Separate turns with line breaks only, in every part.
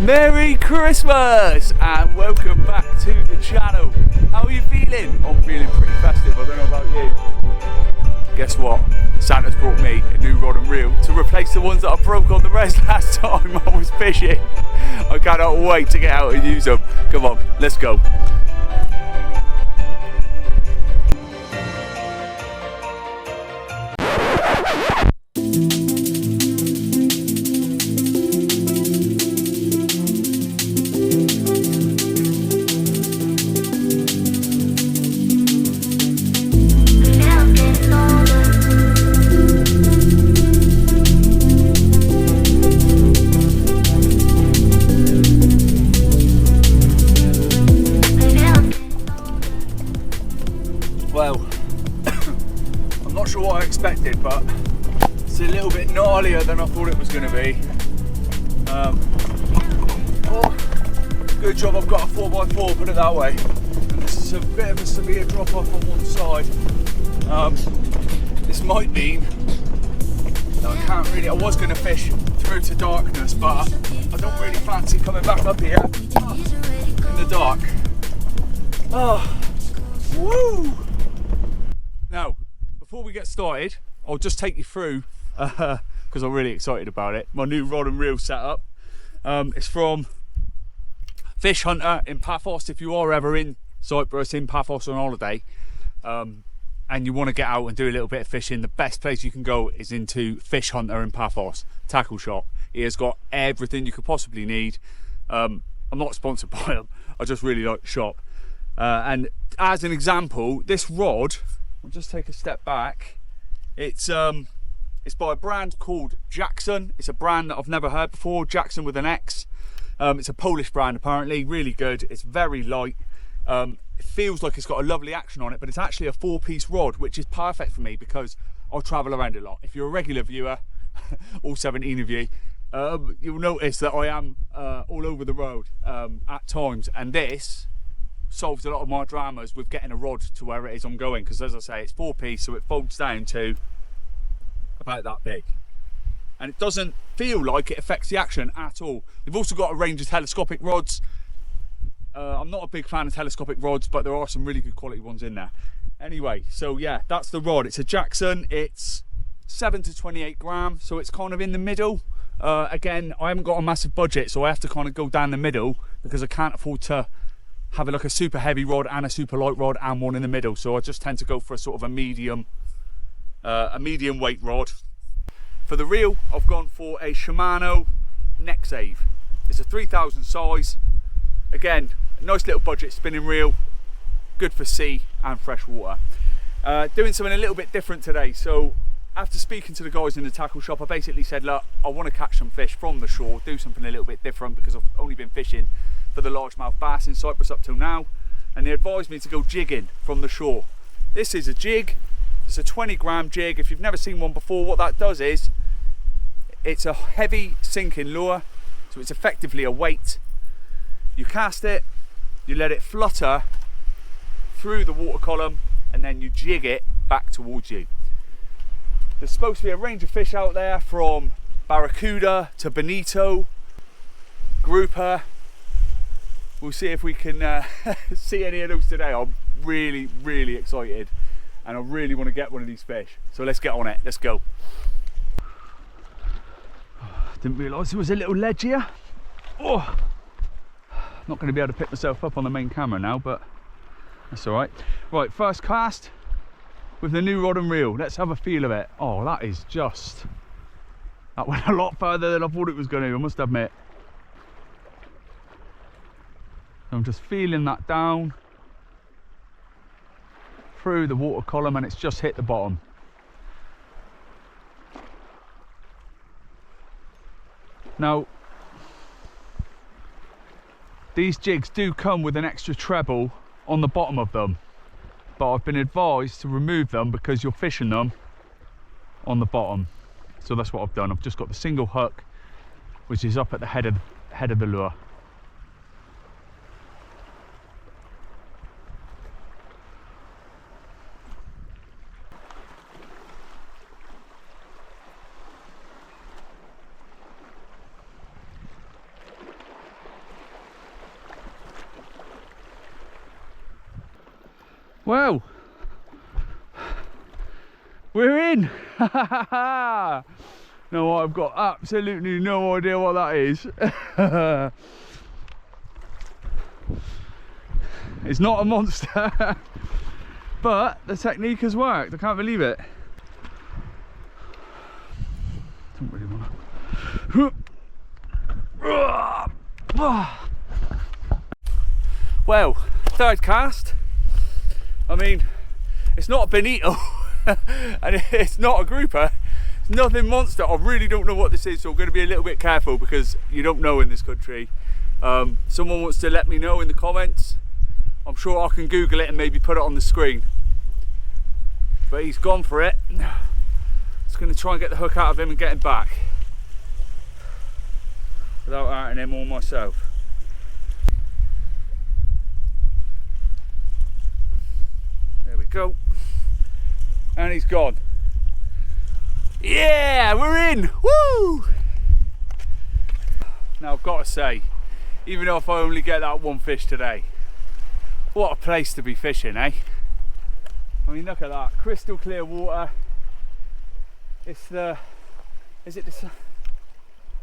Merry Christmas and welcome back to the channel. How are you feeling? I'm feeling pretty festive, I don't know about you. Guess what? Santa's brought me a new rod and reel to replace the ones that I broke on the rest last time I was fishing. I cannot wait to get out and use them. Come on, let's go. Well, I'm not sure what I expected, but it's a little bit gnarlier than I thought it was going to be. Good job I've got a 4x4, put it that way. And this is a bit of a severe drop off on one side. This might mean that I was going to fish through to darkness, but I don't really fancy coming back up here in the dark. Oh, woo! Now, before we get started, I'll just take you through, because I'm really excited about it, my new rod and reel setup. It's from Fish Hunter in Paphos. If you are ever in Cyprus, in Paphos on holiday, and you want to get out and do a little bit of fishing, the best place you can go is into Fish Hunter in Paphos tackle shop. He has got everything you could possibly need. I'm not sponsored by him, I just really like the shop. And as an example, this rod, I'll just take a step back. It's by a brand called Jackson. It's a brand that I've never heard before, Jackson with an X. It's a Polish brand apparently, really good. It's very light. It feels like it's got a lovely action on it, but it's actually a 4-piece rod, which is perfect for me because I'll travel around a lot. If you're a regular viewer, all 17 of you, you'll notice that I am all over the road at times, and this solves a lot of my dramas with getting a rod to where it is I'm going, because as I say, it's 4-piece, so it folds down to about that big, and it doesn't feel like it affects the action at all. They've also got a range of telescopic rods. I'm not a big fan of telescopic rods, but there are some really good quality ones in there. Anyway, so yeah, that's the rod. It's a Jackson. It's 7 to 28 gram, so it's kind of in the middle. Again, I haven't got a massive budget, so I have to kind of go down the middle because I can't afford to have like a super heavy rod and a super light rod and one in the middle. So I just tend to go for a sort of a medium weight rod. For the reel, I've gone for a Shimano Neck Save. It's a 3000 size. Again, nice little budget spinning reel, good for sea and fresh water. Doing something a little bit different today. So after speaking to the guys in the tackle shop, I basically said, look, I want to catch some fish from the shore, do something a little bit different because I've only been fishing for the largemouth bass in Cyprus up till now, and they advised me to go jigging from the shore. This is a jig. It's a 20 gram jig. If you've never seen one before, what that does is it's a heavy sinking lure, so it's effectively a weight. You cast it, you let it flutter through the water column, and then you jig it back towards you. There's supposed to be a range of fish out there, from barracuda to bonito, grouper. We'll see if we can see any of those today. I'm really, really excited, and I really want to get one of these fish. So let's get on it, let's go. Didn't realise there was a little ledge here. Oh, not going to be able to pick myself up on the main camera now, but that's all right. Right, first cast with the new rod and reel. Let's have a feel of it. Oh, that went a lot further than I thought it was going to, I must admit. I'm just feeling that down through the water column, and it's just hit the bottom. Now, these jigs do come with an extra treble on the bottom of them, but I've been advised to remove them because you're fishing them on the bottom. So that's what I've done. I've just got the single hook, which is up at the head of the lure. Well, we're in. No, I've got absolutely no idea what that is. It's not a monster, but the technique has worked. I can't believe it. Don't really want to. Well, third cast. I mean, it's not a bonito and it's not a grouper. It's nothing monster. I really don't know what this is, so I'm going to be a little bit careful because you don't know in this country. Someone wants to let me know in the comments. I'm sure I can Google it and maybe put it on the screen. But he's gone for it. Just going to try and get the hook out of him and get him back without hurting him or myself. There we go. And he's gone. Yeah, we're in! Woo! Now I've got to say, even though if I only get that one fish today, what a place to be fishing, eh? I mean, look at that, crystal clear water. It's the, is it the,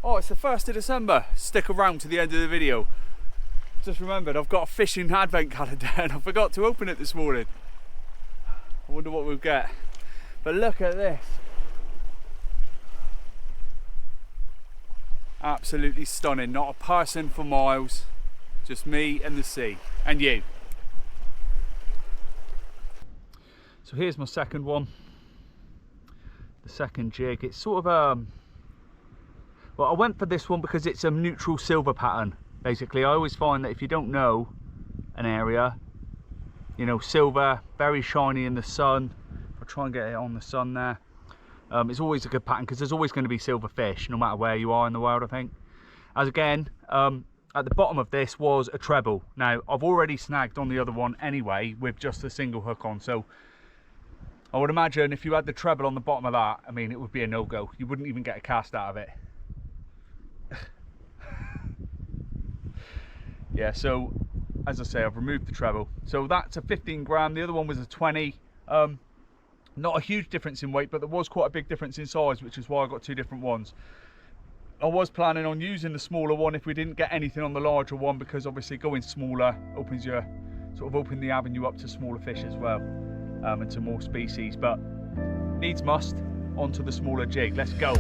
oh, it's the 1st of December. Stick around to the end of the video. Just remembered, I've got a fishing advent calendar and I forgot to open it this morning. I wonder what we'll get. But look at this. Absolutely stunning, not a person for miles. Just me and the sea, and you. So here's my second one, the second jig. It's sort of well, I went for this one because it's a neutral silver pattern. Basically, I always find that if you don't know an area, you know, silver, very shiny in the sun. I'll try and get it on the sun there. It's always a good pattern because there's always going to be silver fish no matter where you are in the world, I think. As again, at the bottom of this was a treble. Now, I've already snagged on the other one anyway with just a single hook on, so I would imagine if you had the treble on the bottom of that, I mean, it would be a no-go. You wouldn't even get a cast out of it. Yeah, so as I say, I've removed the treble. So that's a 15 gram, the other one was a 20. Not a huge difference in weight, but there was quite a big difference in size, which is why I got two different ones. I was planning on using the smaller one if we didn't get anything on the larger one, because obviously going smaller opens your, sort of open the avenue up to smaller fish as well, and to more species, but needs must, onto the smaller jig. Let's go.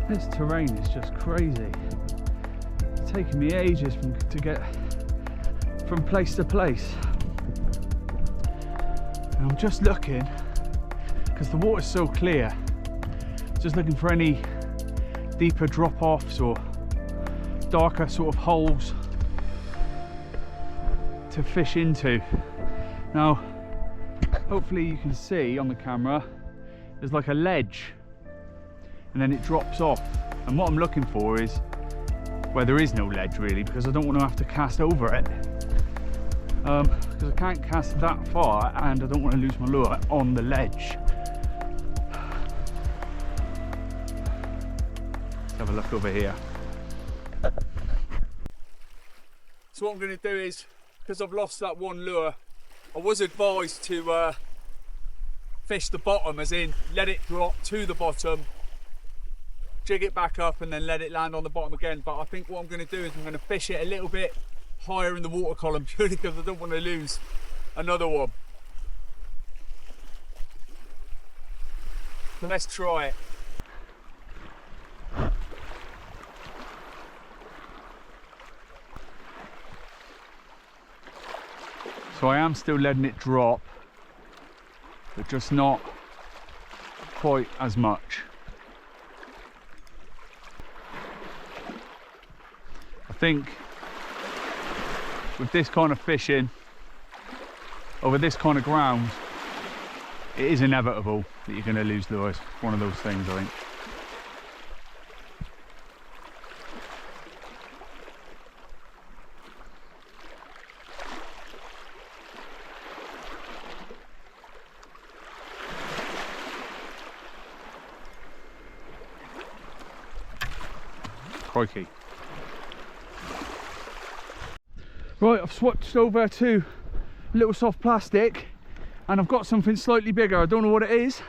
This terrain is just crazy. It's taking me ages to get from place to place. And I'm just looking, because the water's so clear, just looking for any deeper drop-offs or darker sort of holes to fish into. Now, hopefully you can see on the camera, there's like a ledge and then it drops off, and what I'm looking for is where there is no ledge really, because I don't want to have to cast over it, because I can't cast that far and I don't want to lose my lure on the ledge. Let's have a look over here. So what I'm going to do is, because I've lost that one lure, I was advised to fish the bottom, as in let it drop to the bottom, jig it back up and then let it land on the bottom again. But I think what I'm going to do is I'm going to fish it a little bit higher in the water column, purely because I don't want to lose another one. So let's try it. So I am still letting it drop, but just not quite as much. I think with this kind of fishing over this kind of ground, it is inevitable that you're going to lose lures. One of those things, I think. crikey. Right, I've switched over to little soft plastic and I've got something slightly bigger. I don't know what it is.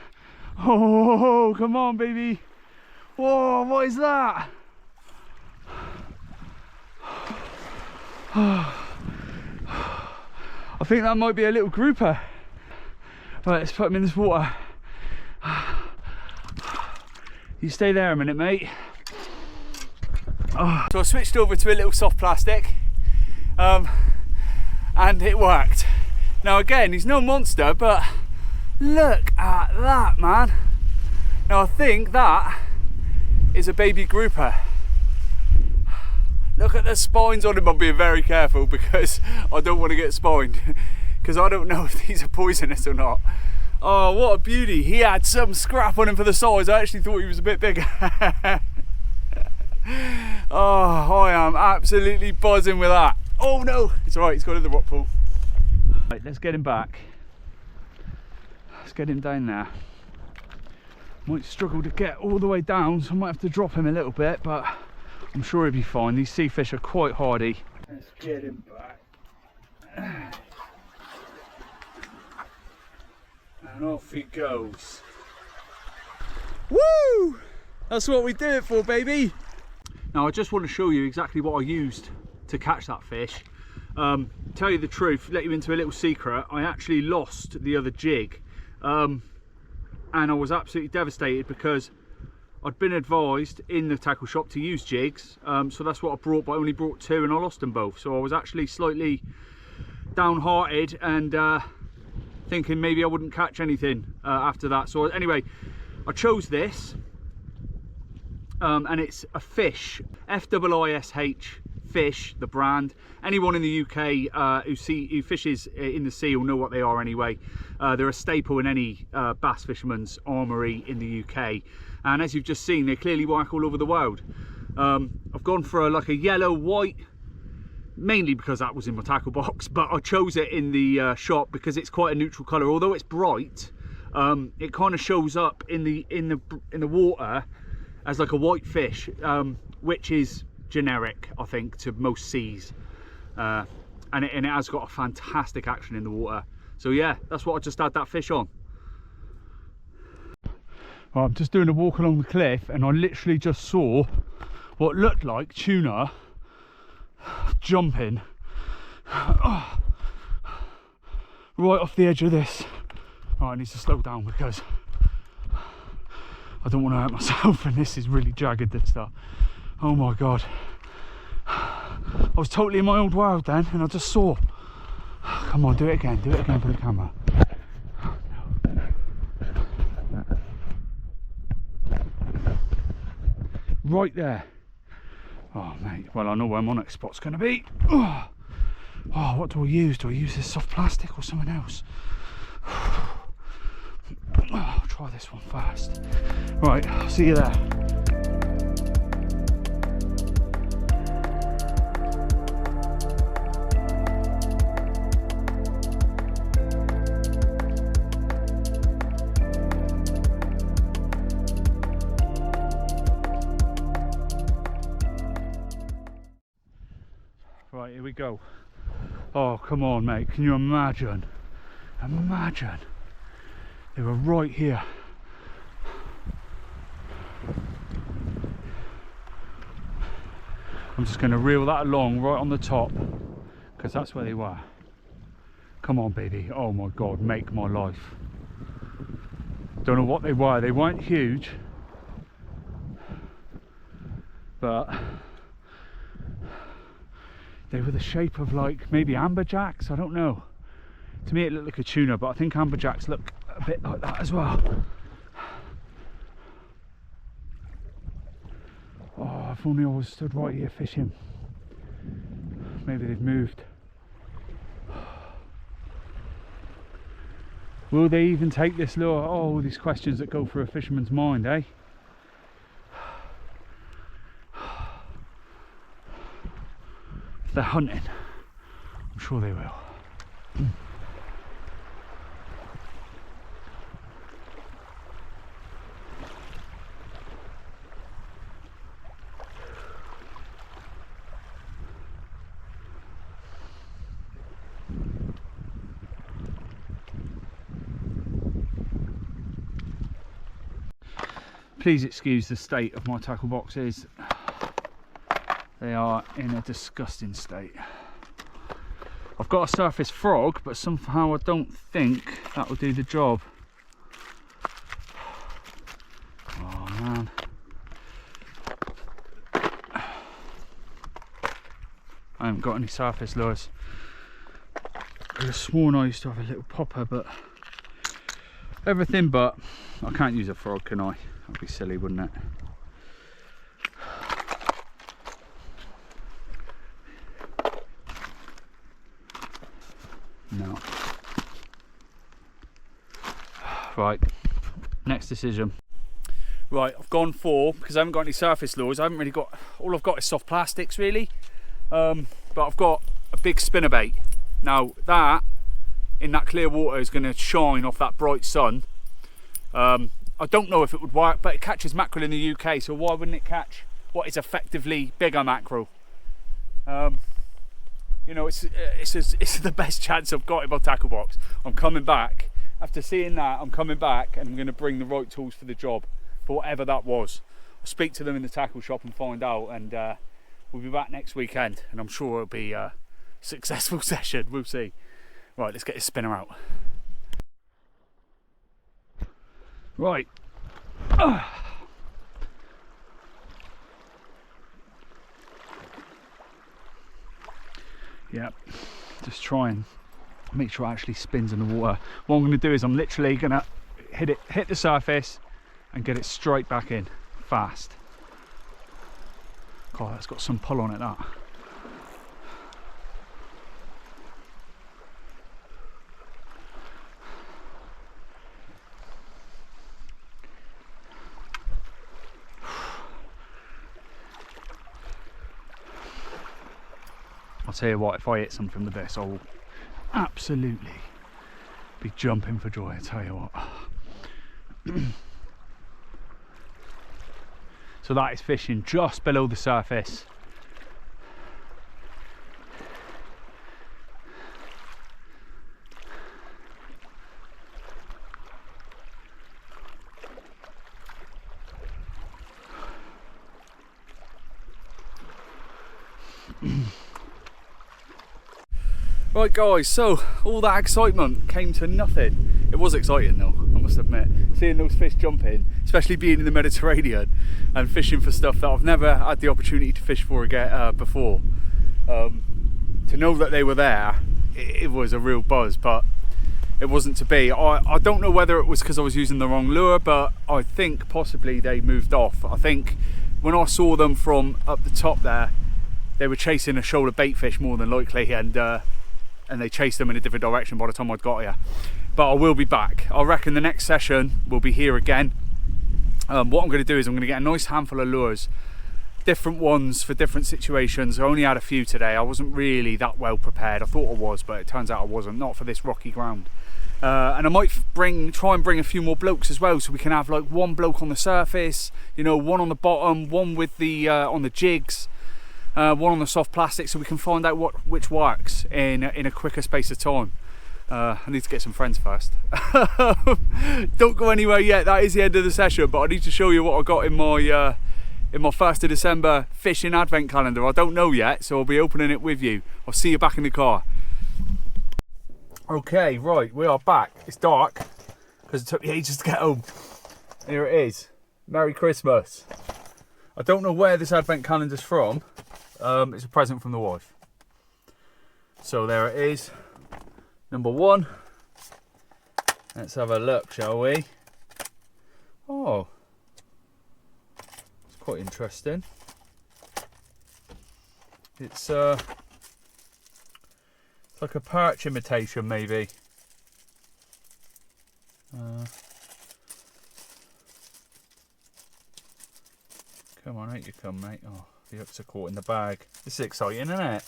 Oh, come on, baby. Whoa, what is that? I think that might be a little grouper. Right, let's put him in this water. You stay there a minute, mate. Oh. So I switched over to a little soft plastic and it worked. Now again, he's no monster, but look at that, man. Now I think that is a baby grouper. Look at the spines on him. I'm being very careful because I don't want to get spined because I don't know if these are poisonous or not. Oh, what a beauty. He had some scrap on him for the size. I actually thought he was a bit bigger. Oh, I am absolutely buzzing with that. Oh no, it's all right, he's got in the rock pool. Right, let's get him back. Let's get him down there. Might struggle to get all the way down, so I might have to drop him a little bit, but I'm sure he'll be fine. These sea fish are quite hardy. Let's get him back. And off he goes. Woo! That's what we do it for, baby. Now I just want to show you exactly what I used to catch that fish. Tell you the truth, let you into a little secret, I actually lost the other jig. And I was absolutely devastated because I'd been advised in the tackle shop to use jigs. So that's what I brought, but I only brought 2 and I lost them both. So I was actually slightly downhearted and thinking maybe I wouldn't catch anything after that. So anyway, I chose this and it's a Fish, F-I-S-H, Fish, the brand. Anyone in the UK who fishes in the sea will know what they are anyway. They're a staple in any bass fisherman's armoury in the UK. And as you've just seen, they clearly work all over the world. I've gone for like a yellow, white, mainly because that was in my tackle box, but I chose it in the shop because it's quite a neutral colour. Although it's bright, it kind of shows up in the water as like a white fish, which is generic, I think, to most seas, and it has got a fantastic action in the water. So yeah, that's what I just had that fish on. Well, I'm just doing a walk along the cliff and I literally just saw what looked like tuna jumping right off the edge of this. Right, I need to slow down because I don't want to hurt myself, and this is really jagged, this stuff. Oh my god, I was totally in my old world then and I just saw. Come on, do it again for the camera. Right there. Oh mate, well I know where my next spot's going to be. Oh, what do I use? Do I use this soft plastic or something else? I'll try this one first. Right, I'll see you there. Right, here we go. Oh, come on, mate. Can you imagine? Imagine. They were right here. I'm just going to reel that along right on the top because that's where they were. Come on, baby. Oh my god, make my life. Don't know what they were. They weren't huge, but they were the shape of like maybe amberjacks. I don't know. To me it looked like a tuna, but I think amberjacks look a bit like that as well. Oh, if only I was stood right here fishing. Maybe they've moved. Will they even take this lure? Oh, these questions that go through a fisherman's mind, eh? If they're hunting, I'm sure they will. Please excuse the state of my tackle boxes. They are in a disgusting state. I've got a surface frog, but somehow I don't think that will do the job. Oh man. I haven't got any surface lures. I could have sworn I used to have a little popper, but everything but. I can't use a frog, can I? That'd be silly, wouldn't it? No. Right, next decision. Right, I've gone for, because I haven't got any surface lures, I haven't really got, all I've got is soft plastics really. But I've got a big spinnerbait. Now that, in that clear water, is going to shine off that bright sun. I don't know if it would work, but it catches mackerel in the UK, so why wouldn't it catch what is effectively bigger mackerel? You know, it's the best chance I've got in my tackle box. I'm coming back. After seeing that, I'm coming back and I'm going to bring the right tools for the job, for whatever that was. I'll speak to them in the tackle shop and find out, and we'll be back next weekend, and I'm sure it'll be a successful session. We'll see. Right, let's get this spinner out. Right. Yep, just try and make sure it actually spins in the water. What I'm going to do is I'm literally going to hit the surface and get it straight back in fast. God, that's got some pull on it, that. I'll tell you what, if I hit something with this, I'll absolutely be jumping for joy, I tell you what. So that is fishing just below the surface. Right guys, so all that excitement came to nothing. It was exciting though, I must admit, seeing those fish jumping, especially being in the Mediterranean and fishing for stuff that I've never had the opportunity to fish for again before. To know that they were there, it was a real buzz, but it wasn't to be. I don't know whether it was because I was using the wrong lure, but I think possibly they moved off. I think when I saw them from up the top there, they were chasing a shoal of bait fish more than likely, and they chased them in a different direction by the time I'd got here. But I will be back. I reckon the next session will be here again. What I'm going to do is I'm going to get a nice handful of lures, different ones for different situations. I only had a few today. I wasn't really that well prepared. I thought I was, but it turns out I wasn't, not for this rocky ground. And I might try and bring a few more blokes as well, so we can have like one bloke on the surface, you know, one on the bottom, one with the on the jigs, one on the soft plastic, so we can find out which works in a quicker space of time. I need to get some friends first. Don't go anywhere yet, that is the end of the session, but I need to show you what I got in my 1st of December fishing advent calendar. I don't know yet, so I'll be opening it with you. I'll see you back in the car. Okay, right, we are back. It's dark because it took me ages to get home. Here it is. Merry Christmas. I don't know where this advent calendar's from. It's a present from the wife. So there it is. Number 1. Let's have a look, shall we? Oh, it's quite interesting. It's like a perch imitation, maybe. Come on, out you come, mate. Oh, the hooks are caught in the bag. This is exciting, isn't it?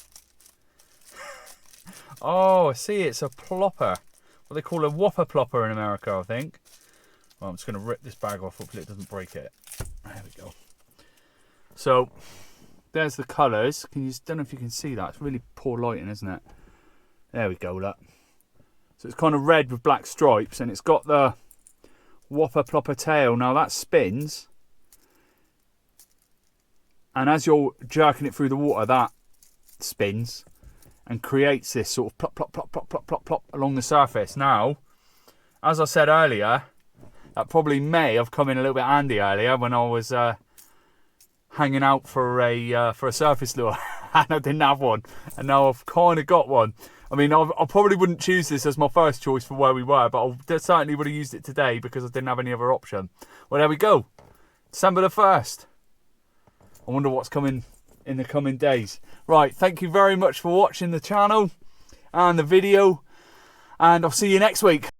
Oh, I see, it's a plopper. What they call a whopper plopper in America, I think. Well, I'm just going to rip this bag off, hopefully it doesn't break it. There we go. So, there's the colours. Don't know if you can see that. It's really poor lighting, isn't it? There we go, look. So it's kind of red with black stripes, and it's got the whopper plopper tail. Now that spins. And as you're jerking it through the water, that spins and creates this sort of plop, plop, plop, plop, plop, plop, plop along the surface. Now, as I said earlier, that probably may have come in a little bit handy earlier when I was hanging out for a surface lure and I didn't have one, and now I've kind of got one. I mean, I probably wouldn't choose this as my first choice for where we were, but I certainly would have used it today because I didn't have any other option. Well, there we go. December the 1st. I wonder what's coming in the coming days. Right, thank you very much for watching the channel and the video, and I'll see you next week.